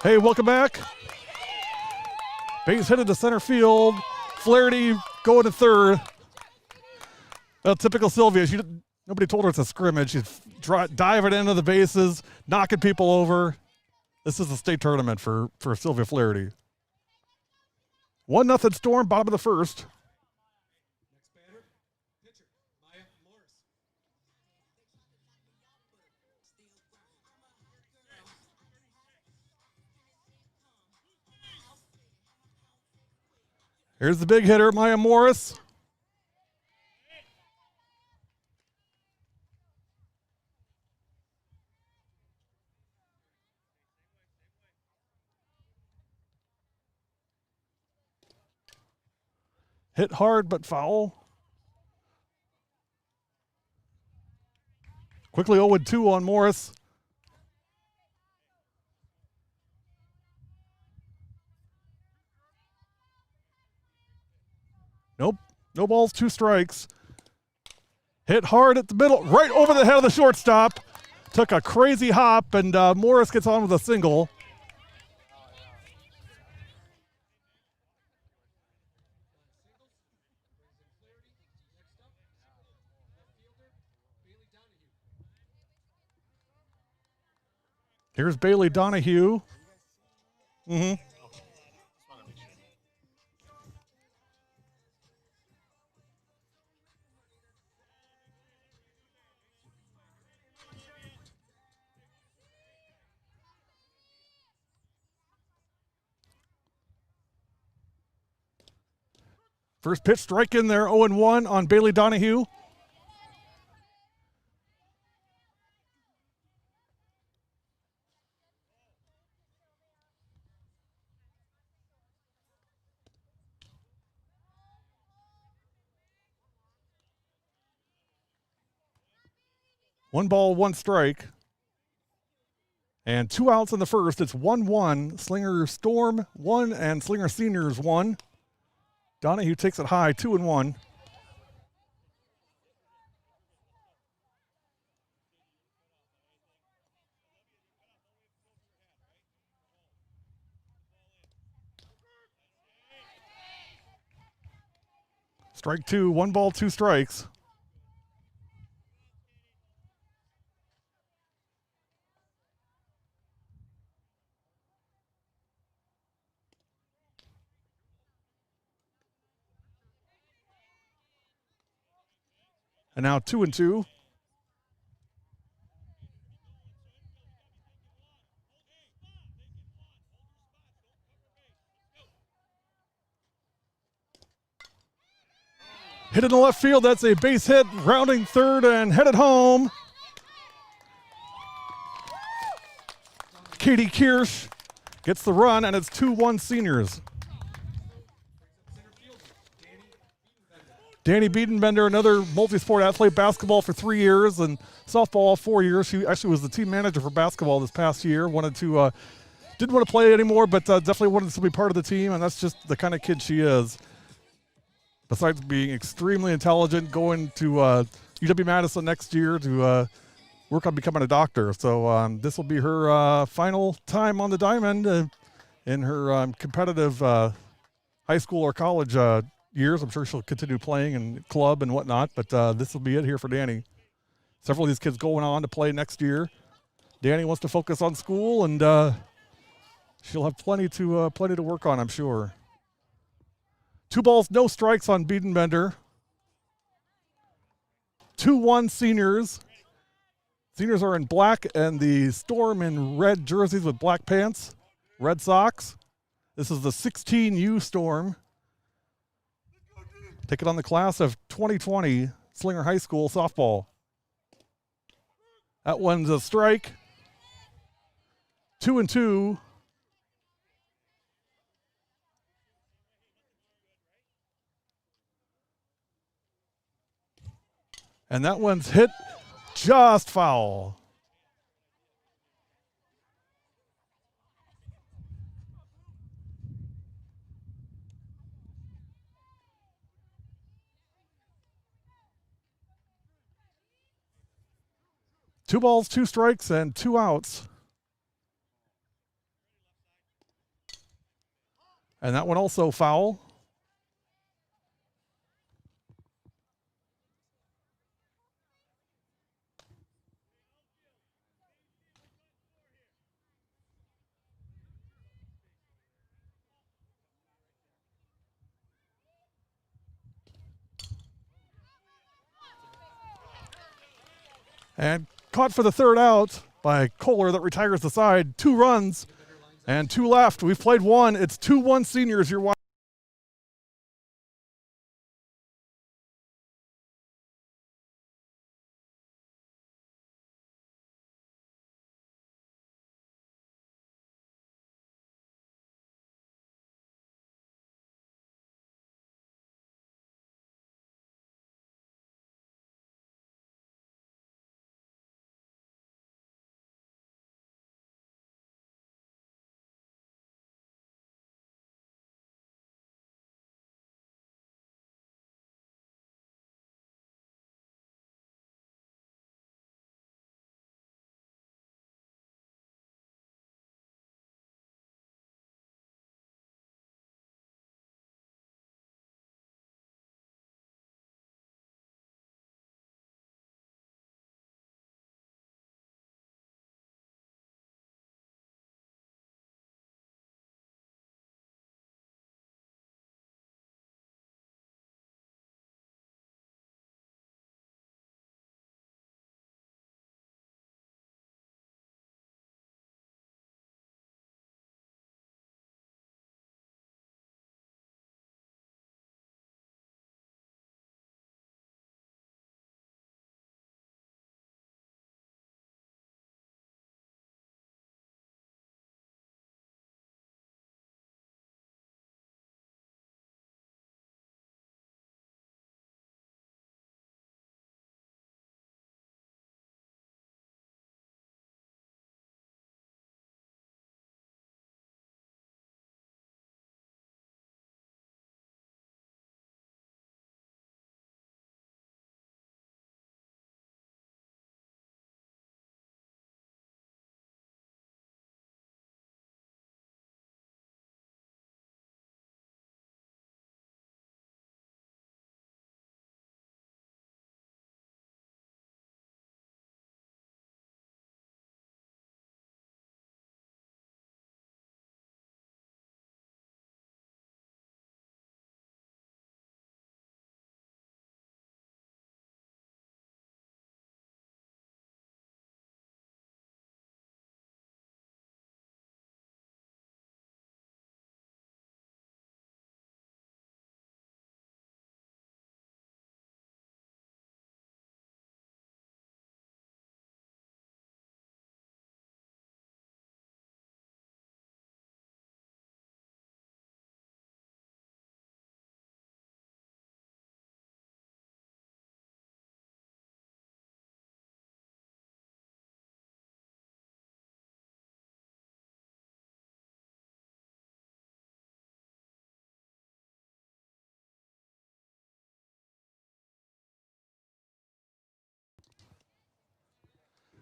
Hey, welcome back. Base headed to center field. Flaherty going to third. Well, typical Sylvia. Nobody told her it's a scrimmage. She's diving into the bases, knocking people over. This is a state tournament for Sylvia Flaherty. 1-0 Storm, bottom of the first. Next batter, pitcher, Maya Morris. Here's the big hitter, Maya Morris. Hit hard but foul. Quickly 0-2 on Morris. Nope. No balls, 2 strikes. Hit hard at the middle, right over the head of the shortstop. Took a crazy hop, and Morris gets on with a single. Here's Bailey Donahue. First pitch, strike in there, 0-1 on Bailey Donahue. One ball, 1 strike. And 2 outs in the first. It's 1-1. Slinger Storm 1 and Slinger Seniors 1. Donahue takes it high, 2-1. Strike 2, 1 ball, 2 strikes. And now 2-2. Hit in the left field. That's a base hit, rounding third and headed home. Katie Kirsch gets the run, and it's 2-1 Seniors. Danny Biedenbender, another multi-sport athlete, basketball for 3 years and softball 4 years. She actually was the team manager for basketball this past year. Didn't want to play anymore, but definitely wanted to be part of the team, and that's just the kind of kid she is. Besides being extremely intelligent, going to UW-Madison next year to work on becoming a doctor. So this will be her final time on the diamond in her competitive high school or college years. I'm sure she'll continue playing in club and whatnot, but this will be it here for Danny. Several of these kids going on to play next year. Danny wants to focus on school, and she'll have plenty to work on, I'm sure. 2 balls, no strikes on Biedenbender. 2-1 Seniors. Seniors are in black, and the Storm in red jerseys with black pants. Red Sox. This is the 16U Storm. Taking on the class of 2020 Slinger High School softball. That one's a strike. 2-2. And that one's hit just foul. Two balls, 2 strikes, and 2 outs. And that one also foul. And caught for the third out by Kohler that retires the side. 2 runs and 2 left. We've played 1. It's 2-1 Seniors. You're watching.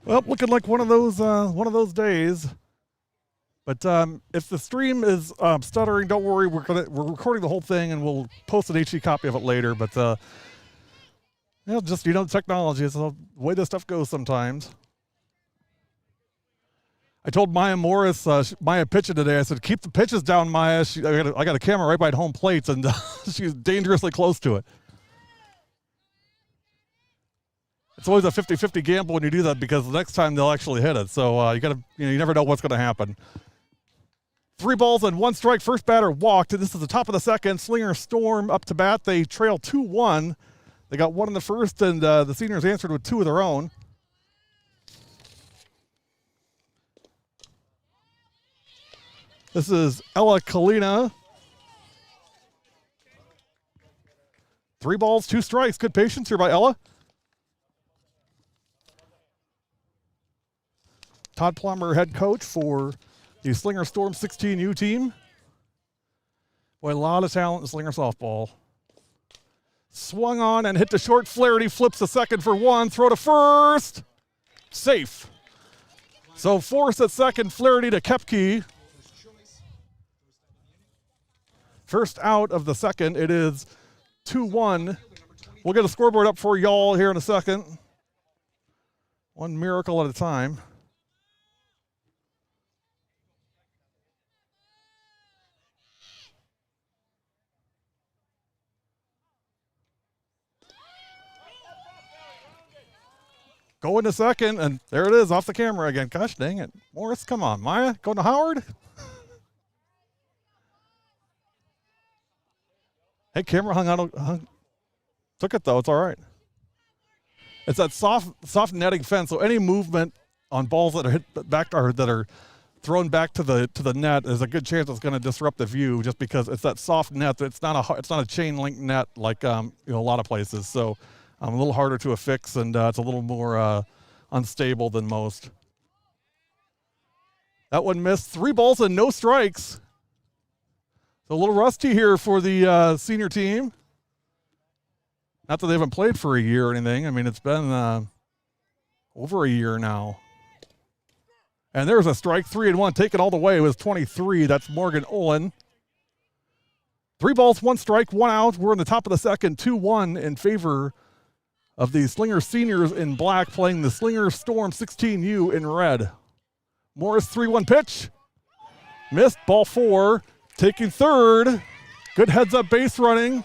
Well, looking like one of those days. But if the stream is stuttering, don't worry. We're recording the whole thing, and we'll post an HD copy of it later. But just technology is the way this stuff goes sometimes. I told Maya Morris, Maya pitching today. I said, "Keep the pitches down, Maya." I got a camera right by home plates, and she's dangerously close to it. It's always a 50-50 gamble when you do that because the next time they'll actually hit it. So you never know what's going to happen. 3 balls and 1 strike. First batter walked. This is the top of the second. Slinger Storm up to bat. They trail 2-1. They got 1 in the first, and the Seniors answered with 2 of their own. This is Ella Kalina. 3 balls, 2 strikes. Good patience here by Ella. Todd Plummer, head coach for the Slinger Storm 16U team. Boy, a lot of talent in Slinger softball. Swung on and hit to short. Flaherty flips to second for 1. Throw to first. Safe. So force at second. Flaherty to Kepke. First out of the second. It is 2-1. We'll get a scoreboard up for y'all here in a second. One miracle at a time. Go into second, and there it is off the camera again. Gosh dang it. Morris, come on. Maya, going to Howard. Hey, camera hung. Took it, though. It's all right. It's that soft netting fence, so any movement on balls that are hit back or that are thrown back to the net is a good chance it's going to disrupt the view, just because it's that soft net. It's not a chain link net like a lot of places. So a little harder to affix, and it's a little more unstable than most. That one missed. 3 balls and no strikes. So a little rusty here for the senior team. Not that they haven't played for a year or anything. I mean, it's been over a year now. And there's a strike, 3-1. Take it all the way. It was 23. That's Morgan Olin. 3 balls, 1 strike, 1 out. We're in the top of the second, 2-1 in favor of the Slinger Seniors in black, playing the Slinger Storm 16U in red. Morris 3-1 pitch. Missed, ball 4. Taking third. Good heads-up base running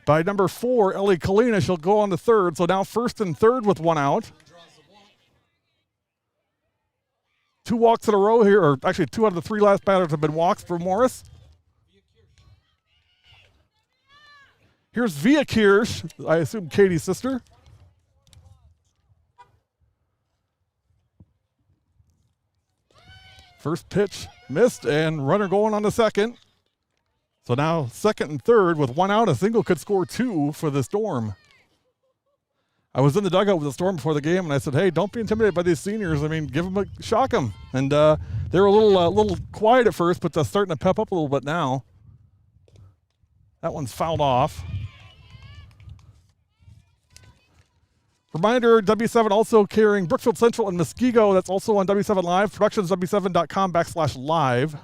by number 4, Ellie Kalina. She'll go on to third. So now first and third with 1 out. 2 walks in a row here, or actually 2 out of the 3 last batters have been walks for Morris. Here's Via Kirsch, I assume Katie's sister. First pitch missed, and runner going on to second. So now second and third with 1 out. A single could score 2 for the Storm. I was in the dugout with the Storm before the game, and I said, hey, don't be intimidated by these seniors. I mean, give them shock them. And they were a little quiet at first, but they're starting to pep up a little bit now. That one's fouled off. Reminder, W7 also carrying Brookfield Central and Muskego. That's also on W7 Live. Productionsw7.com/live.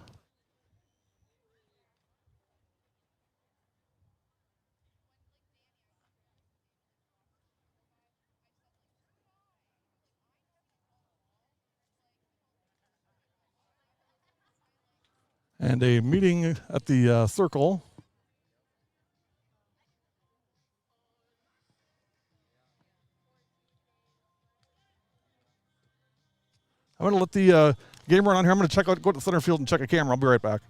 And a meeting at the circle. I'm going to let the game run on here. I'm going to go to center field and check a camera. I'll be right back.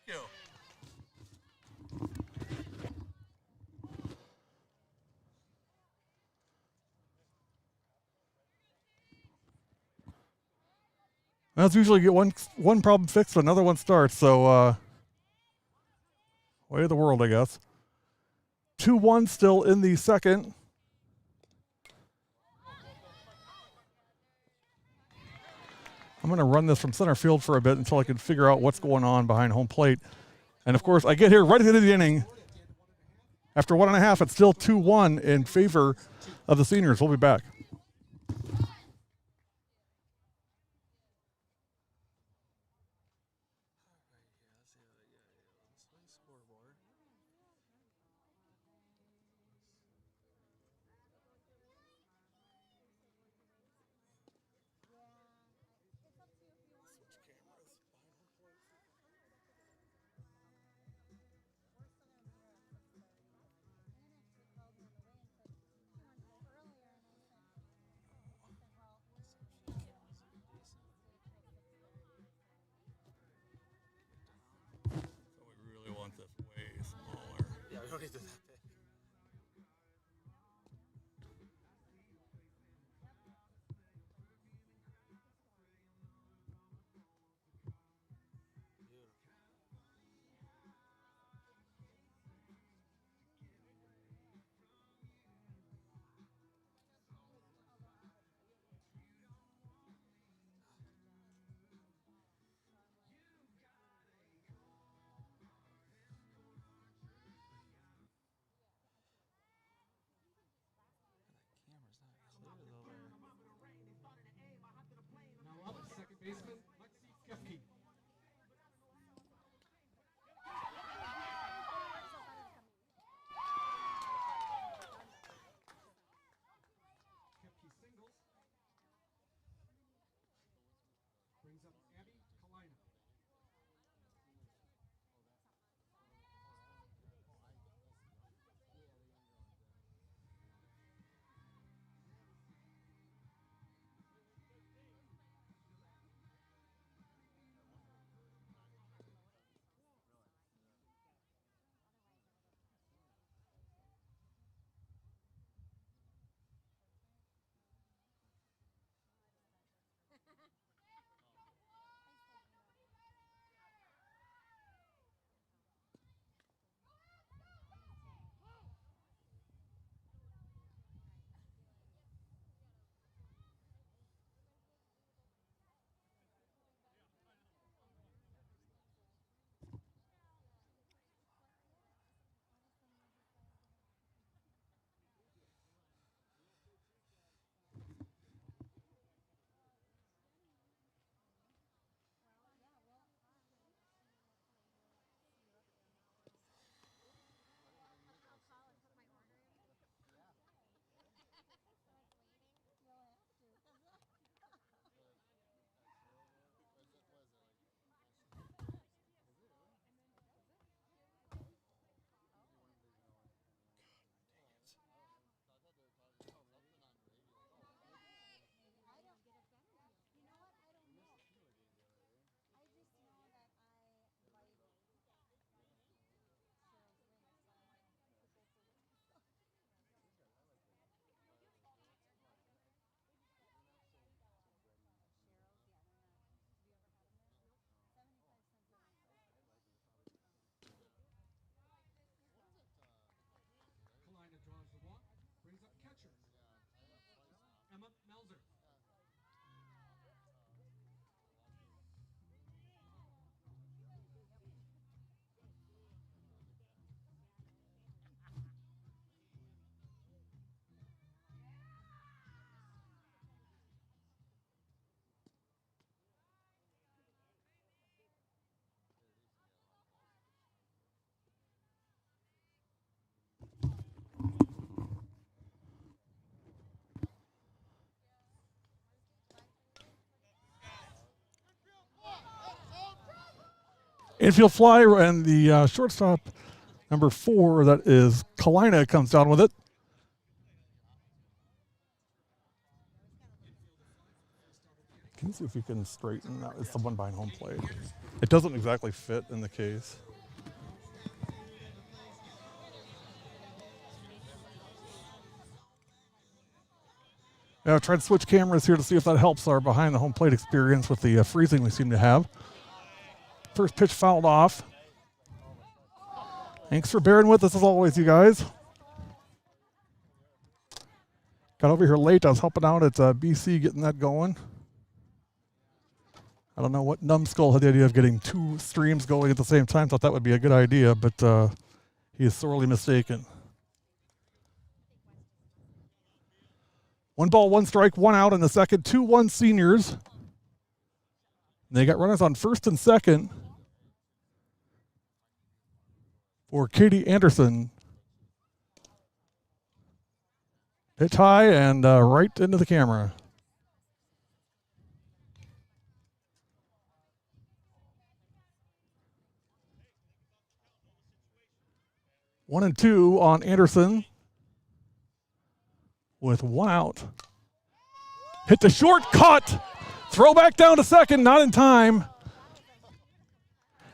you. That's usually get one problem fixed, another one starts. So way of the world, I guess. 2-1 still in the second. I'm going to run this from center field for a bit until I can figure out what's going on behind home plate. And, of course, I get here right at the end of the inning. After 1.5, it's still 2-1 in favor of the seniors. We'll be back. Now up, second baseman, Mishicot. Kepke singles. Brings up Abby Kalina. Kalina draws the walk. Brings up catcher. Emma Melzer. Infield fly, and the shortstop, number 4, that is Kalina, comes down with it. Can you see if you can straighten that? It's the one behind home plate. It doesn't exactly fit in the case. Yeah, I tried to switch cameras here to see if that helps our behind the home plate experience with the freezing we seem to have. First pitch fouled off. Thanks for bearing with us as always, you guys. Got over here late. I was helping out at BC getting that going. I don't know what numbskull had the idea of getting 2 streams going at the same time. Thought that would be a good idea, but he is sorely mistaken. 1 ball, 1 strike, 1 out in the second. 2-1 seniors. And they got runners on first and second for Katie Anderson. Pitch high and right into the camera. One and 2 on Anderson with 1 out. Hit the short, cut. Throw back down to second, not in time.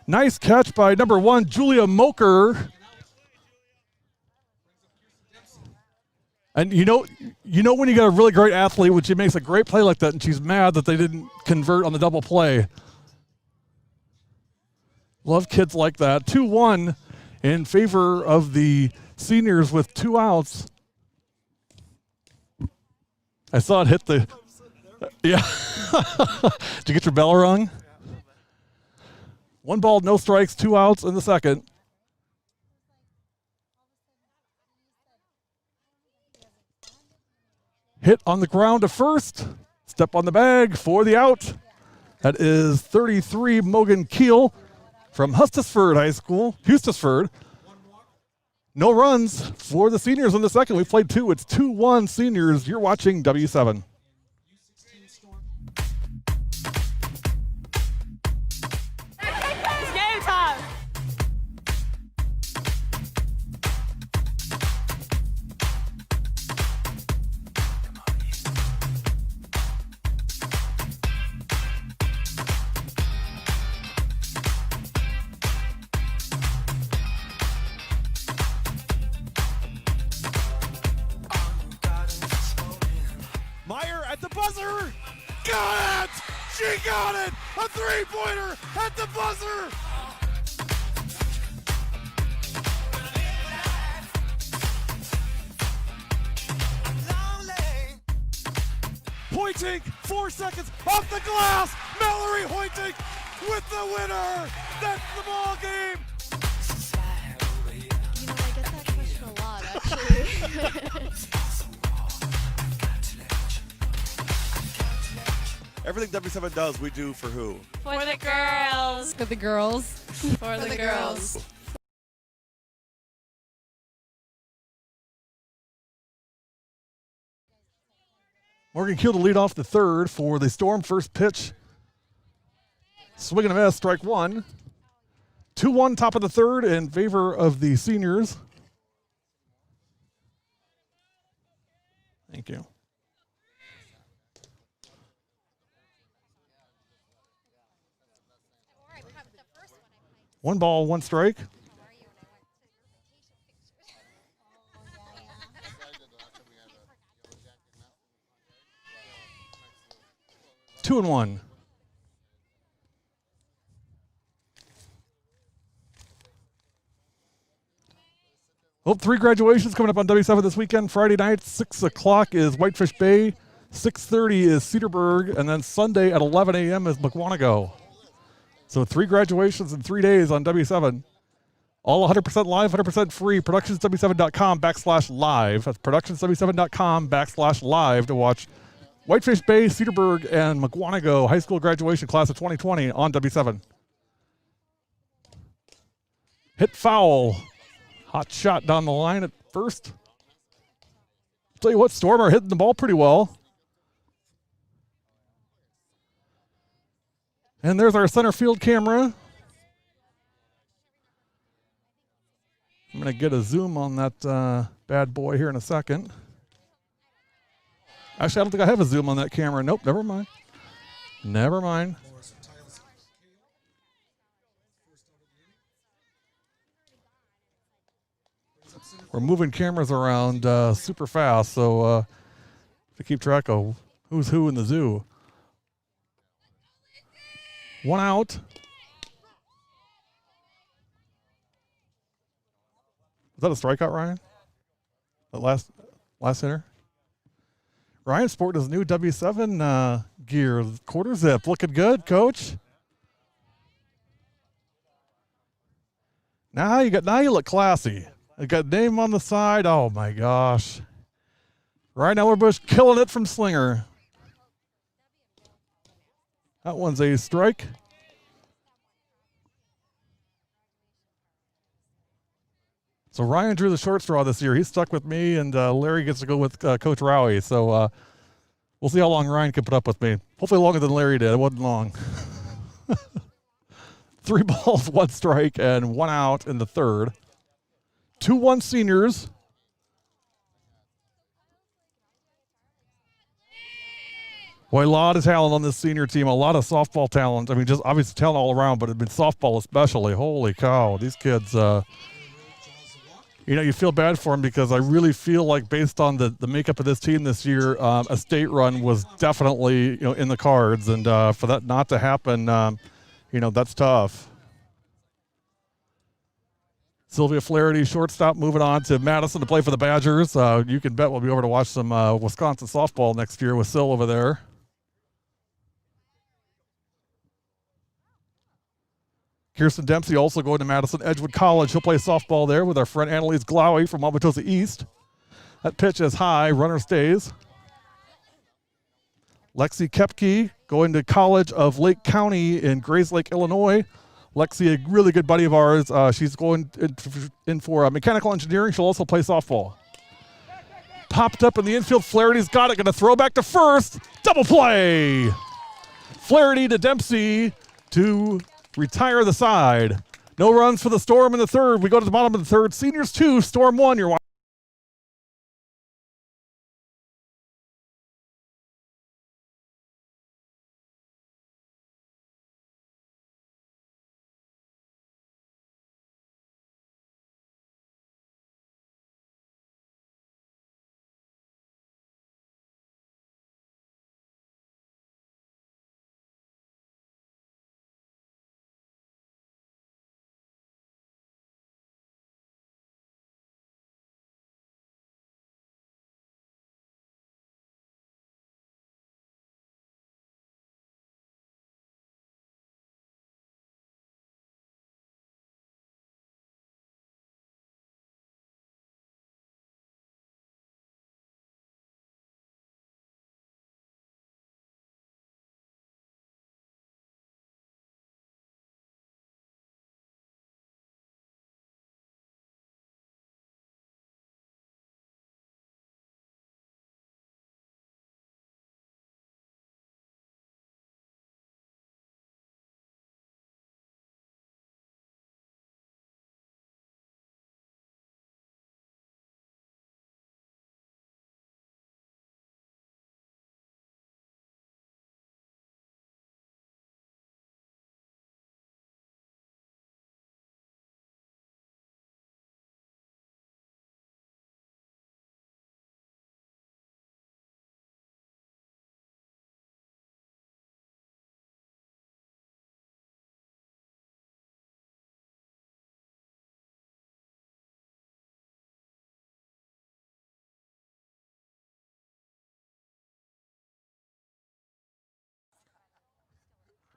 Nice catch by number 1, Julia Moker. And you know when you got a really great athlete, when she makes a great play like that and she's mad that they didn't convert on the double play. Love kids like that. 2-1 in favor of the seniors with 2 outs. I saw it hit the, yeah. Did you get your bell rung? 1 ball, no strikes, 2 outs in the second. Hit on the ground to first. Step on the bag for the out. That is 33 Mogan Keel from Hustisford High School, Hustisford. No runs for the seniors in the second. We played 2. It's 2-1 seniors. You're watching W7. It's game time. Meyer at the buzzer. Got it! She got it! A 3-pointer at the buzzer! Hoytink, 4 seconds off the glass. Mallory Hoytink with the winner. That's the ball game. You know, I get that question a lot, actually. Everything W7 does, we do for who? For the girls. For the girls. For the girls. Morgan Keel to lead off the third for the Storm. First pitch. Swing and a miss, strike 1. 2-1 top of the third in favor of the seniors. Thank you. One ball, 1 strike. 2-1. Oh, 3 graduations coming up on W7 this weekend. Friday night, 6 o'clock is Whitefish Bay. 6:30 is Cedarburg. And then Sunday at 11 a.m. is Mukwonago. So 3 graduations in 3 days on W7. All 100% live, 100% free. Productionsw7.com/live. That's productionsw7.com/live to watch Whitefish Bay, Cedarburg, and Mukwonago high school graduation class of 2020 on W7. Hit foul. Hot shot down the line at first. Tell you what, Storm are hitting the ball pretty well. And there's our center field camera. I'm going to get a zoom on that bad boy here in a second. Actually, I don't think I have a zoom on that camera. Nope, never mind. Never mind. We're moving cameras around super fast, so to keep track of who's who in the zoo. One out. Is that a strikeout, Ryan? The last hitter? Ryan sporting his new W7 gear. Quarter zip. Looking good, Coach. Now you look classy. You got name on the side. Oh my gosh. Ryan Ellerbush killing it from Slinger. That one's a strike. So Ryan drew the short straw this year. He's stuck with me, and Larry gets to go with Coach Rowie. So we'll see how long Ryan can put up with me. Hopefully longer than Larry did. It wasn't long. 3 balls, 1 strike, and 1 out in the third. 2-1 seniors. Boy, a lot of talent on this senior team. A lot of softball talent. I mean, just obviously talent all around, but it's been softball especially. Holy cow. These kids, you feel bad for them because I really feel like based on the makeup of this team this year, a state run was definitely, in the cards. And for that not to happen, that's tough. Sylvia Flaherty, shortstop, moving on to Madison to play for the Badgers. You can bet we'll be over to watch some Wisconsin softball next year with Sil over there. Kirsten Dempsey also going to Madison Edgewood College. He'll play softball there with our friend Annalise Glowy from Wauwatosa East. That pitch is high. Runner stays. Lexi Kepke going to College of Lake County in Grayslake, Illinois. Lexi, a really good buddy of ours. She's going in for mechanical engineering. She'll also play softball. Popped up in the infield. Flaherty's got it. Going to throw back to first. Double play. Flaherty to Dempsey to retire the side. No runs for the Storm in the third. We go to the bottom of the third. Seniors 2, Storm 1. You're watching.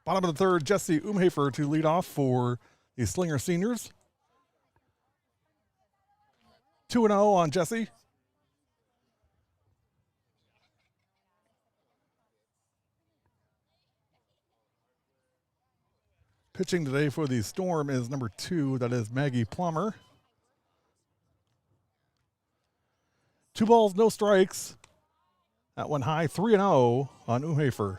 Bottom of the third, Jesse Umhafer to lead off for the Slinger Seniors. 2-0 on Jesse. Pitching today for the Storm is number 2, that is Maggie Plummer. 2 balls, no strikes. That one high, 3-0 on Umhafer.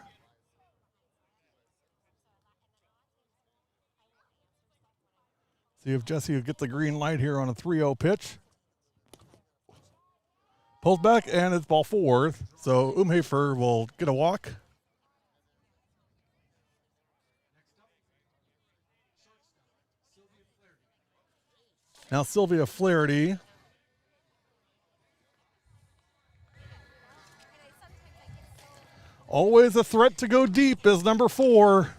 See if Jesse will get the green light here on a 3-0 pitch. Pulls back, and it's ball 4. So Umhafer will get a walk. Now Sylvia Flaherty. Always a threat to go deep is number 4.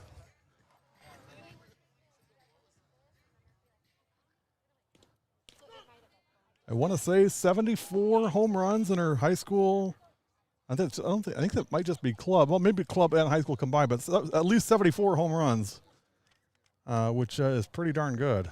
I want to say 74 home runs in her high school. I think that might just be club. Well, maybe club and high school combined, but at least 74 home runs, which is pretty darn good.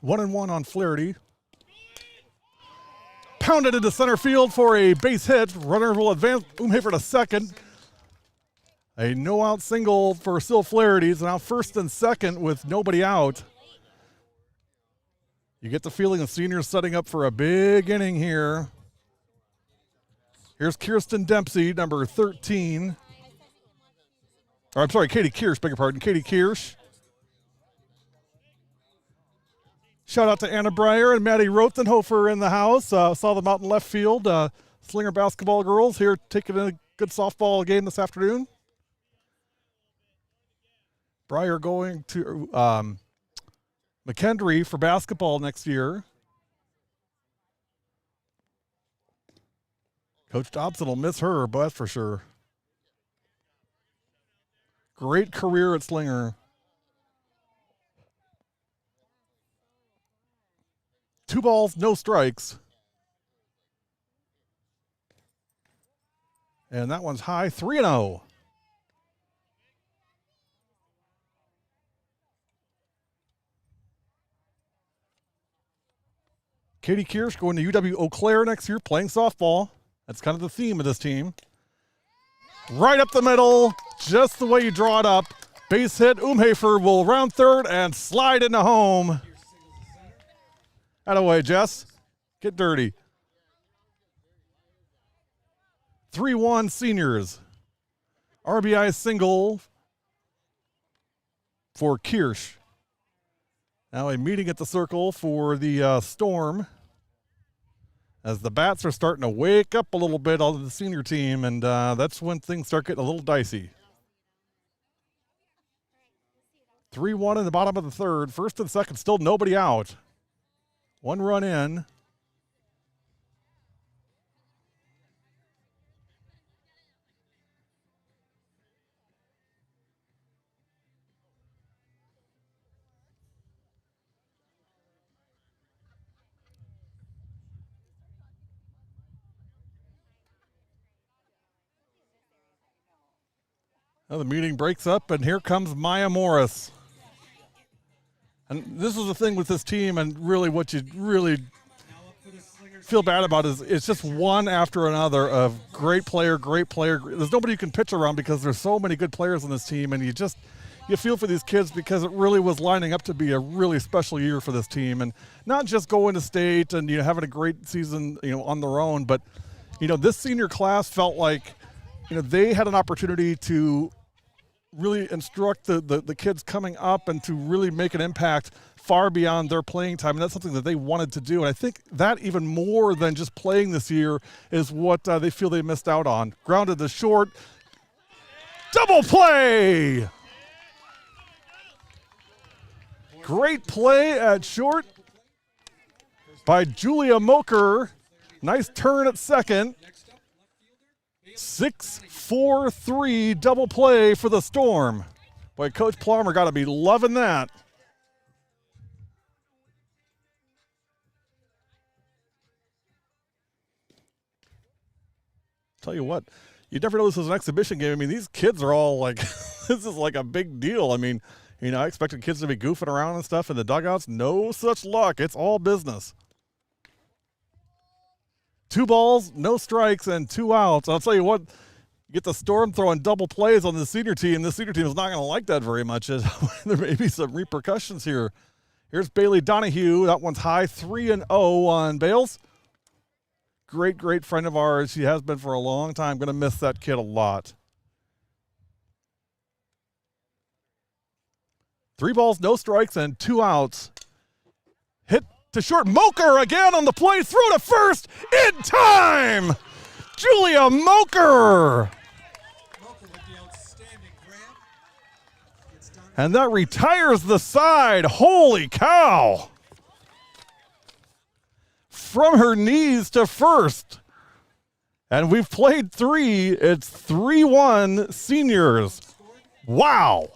One and one on Flaherty. Pounded into center field for a base hit. Runner will advance. Umhafer to second. A no-out single for Syl Flaherty. It's now first and second with nobody out. You get the feeling the seniors setting up for a big inning here. Here's Kirsten Dempsey, number 13. Or I'm sorry, Katie Kirsch, beg your pardon. Katie Kirsch. Shout out to Anna Breyer and Maddie Rothenhofer in the house. Saw them out in left field. Slinger basketball girls here taking a good softball game this afternoon. Breyer going to McKendree for basketball next year. Coach Dobson will miss her, but that's for sure. Great career at Slinger. 2 balls, no strikes. And that one's high, 3-0. Katie Kirsch going to UW Eau Claire next year, playing softball. That's kind of the theme of this team. Right up the middle, just the way you draw it up. Base hit, Umhafer will round third and slide into home. Attaway, Jess. Get dirty. 3-1 seniors. RBI single for Kirsch. Now a meeting at the circle for the Storm as the bats are starting to wake up a little bit on the senior team, and that's when things start getting a little dicey. 3-1 in the bottom of the third. First and second, still nobody out. 1 run in. Now the meeting breaks up, and here comes Maya Morris. And this is the thing with this team, and really what you really feel bad about is it's just one after another of great player. There's nobody you can pitch around because there's so many good players on this team, and you feel for these kids because it really was lining up to be a really special year for this team, and not just going to state and having a great season on their own, but this senior class felt like they had an opportunity to really instruct the kids coming up and to really make an impact far beyond their playing time. And that's something that they wanted to do. And I think that even more than just playing this year is what they feel they missed out on. Grounded to short. Double play! Great play at short by Julia Moker. Nice turn at second. 6-4-3 double play for the Storm. Boy, Coach Plummer got to be loving that. Tell you what, you never know this is an exhibition game. I mean, these kids are all like, this is like a big deal. I mean, I expected kids to be goofing around and stuff in the dugouts. No such luck. It's all business. 2 balls, no strikes, and 2 outs. I'll tell you what, you get the Storm throwing double plays on the senior team. The senior team is not going to like that very much. There may be some repercussions here. Here's Bailey Donahue. That one's high, 3-0 on Bales. Great friend of ours. She has been for a long time. Going to miss that kid a lot. 3 balls, no strikes, and 2 outs. Hit to short. Moker again on the play, through to first in time. Julia Moker. And that retires the side. Holy cow. From her knees to first. And we've played 3. It's 3-1 seniors. Wow.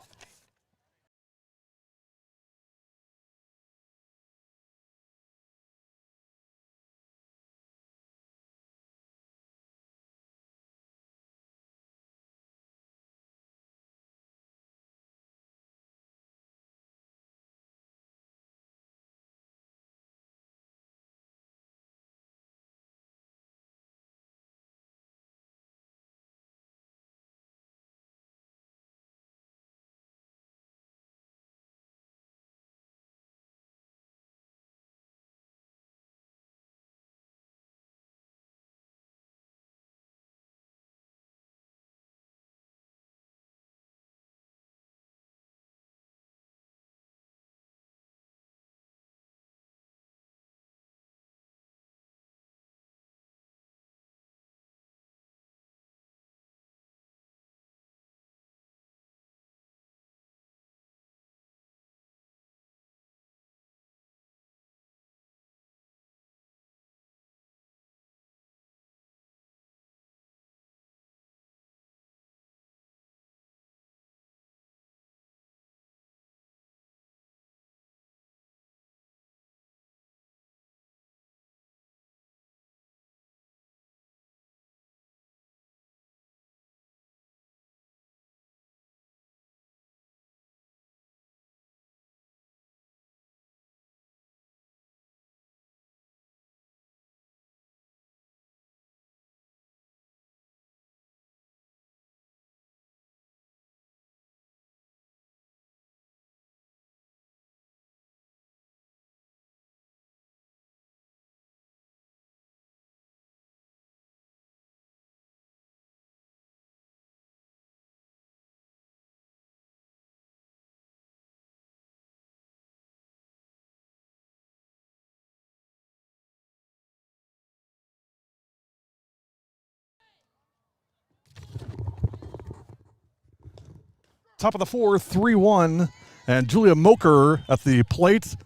Top of the 4th, 3-1. And Julia Moker at the plate.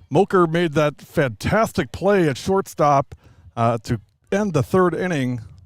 Moker made that fantastic play at shortstop to end the 3rd inning.